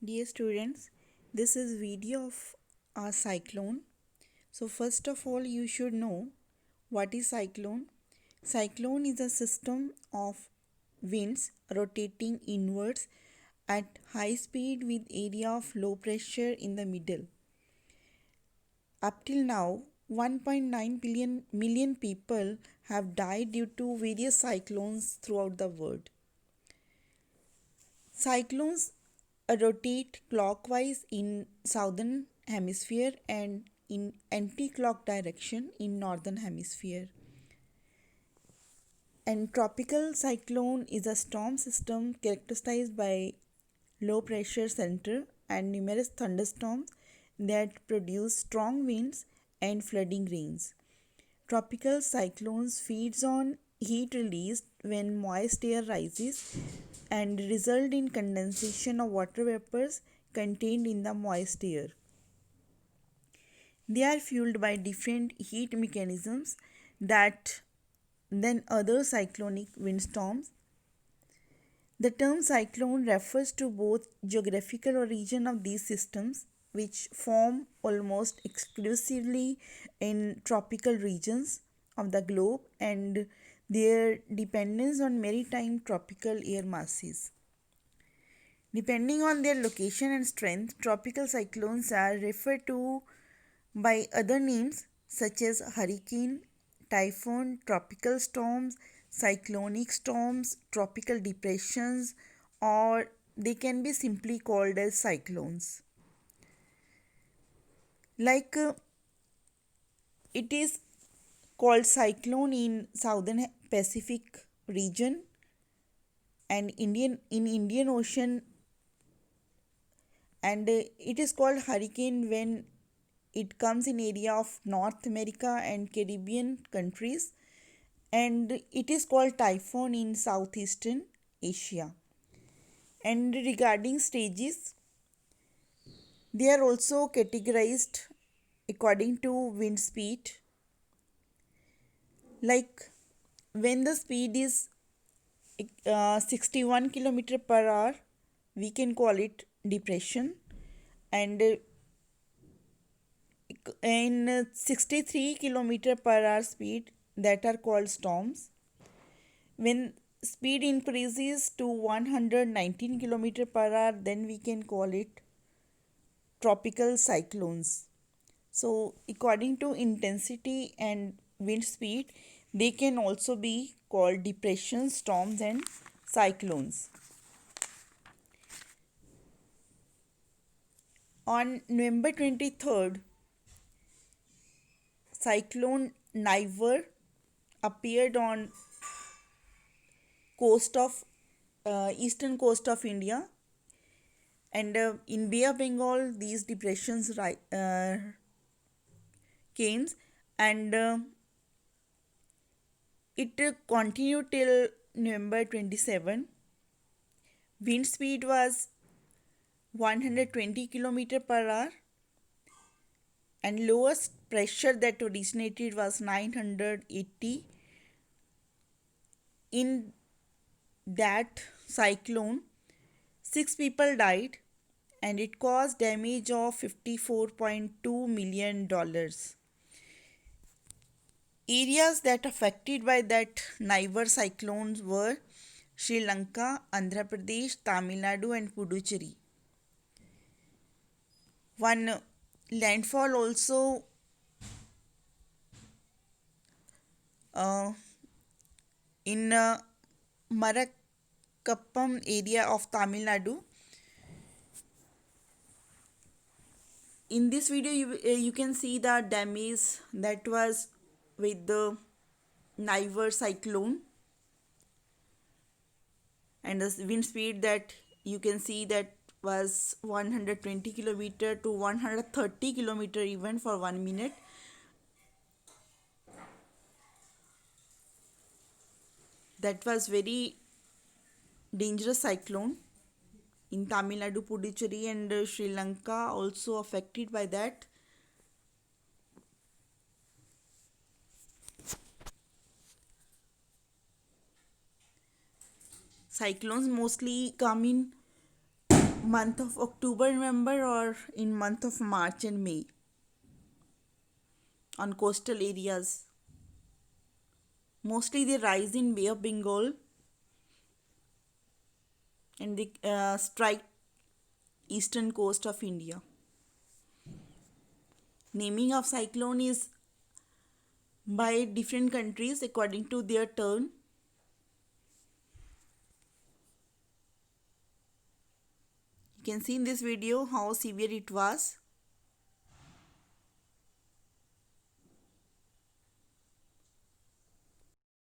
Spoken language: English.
Dear students, this is video of a cyclone. So first of all, you should know what is cyclone. Cyclone is a system of winds rotating inwards at high speed with area of low pressure in the middle. Up till now, 1.9 million people have died due to various cyclones throughout the world. Cyclones rotate clockwise in southern hemisphere and in anti-clock direction in northern hemisphere. And tropical cyclone is a storm system characterized by low pressure center and numerous thunderstorms that produce strong winds and flooding rains. Tropical cyclones feeds on heat released when moist air rises and result in condensation of water vapors contained in the moist air. They are fueled by different heat mechanisms that than other cyclonic windstorms. The term cyclone refers to both geographical origin of these systems, which form almost exclusively in tropical regions of the globe, and their dependence on maritime tropical air masses. Depending on their location and strength, tropical cyclones are referred to by other names such as hurricane, typhoon, tropical storms, cyclonic storms, tropical depressions, or they can be simply called as cyclones. Like it is called cyclone in southern Pacific region and Indian Ocean, and it is called hurricane when it comes in area of North America and Caribbean countries, and it is called typhoon in southeastern Asia. And regarding stages, they are also categorized according to wind speed. Like when the speed is 61 kilometer per hour, we can call it depression, and in 63 kilometer per hour speed, that are called storms. When speed increases to 119 kilometer per hour, then we can call it tropical cyclones. So according to intensity and wind speed, they can also be called depressions, storms and cyclones. On November 23rd, cyclone Niver appeared on coast of eastern coast of India, and in Bay of Bengal these depressions came, and it continued till November 27. Wind speed was 120 kilometer per hour, and lowest pressure that originated was 980. In that cyclone, 6 people died and it caused damage of $54.2 million. Areas that affected by that Niver cyclones were Sri Lanka, Andhra Pradesh, Tamil Nadu and Puducherry. One landfall also in Marakappam area of Tamil Nadu. In this video you can see the damage that was with the Niver cyclone, and the wind speed that you can see that was 120 kilometer to 130 kilometer even for 1 minute. That was very dangerous cyclone in Tamil Nadu, Puducherry and Sri Lanka also affected by that. Cyclones mostly come in month of October, November, or in month of March and May on coastal areas. Mostly they rise in Bay of Bengal and they strike eastern coast of India. Naming of cyclone is by different countries according to their turn. You can see in this video how severe it was.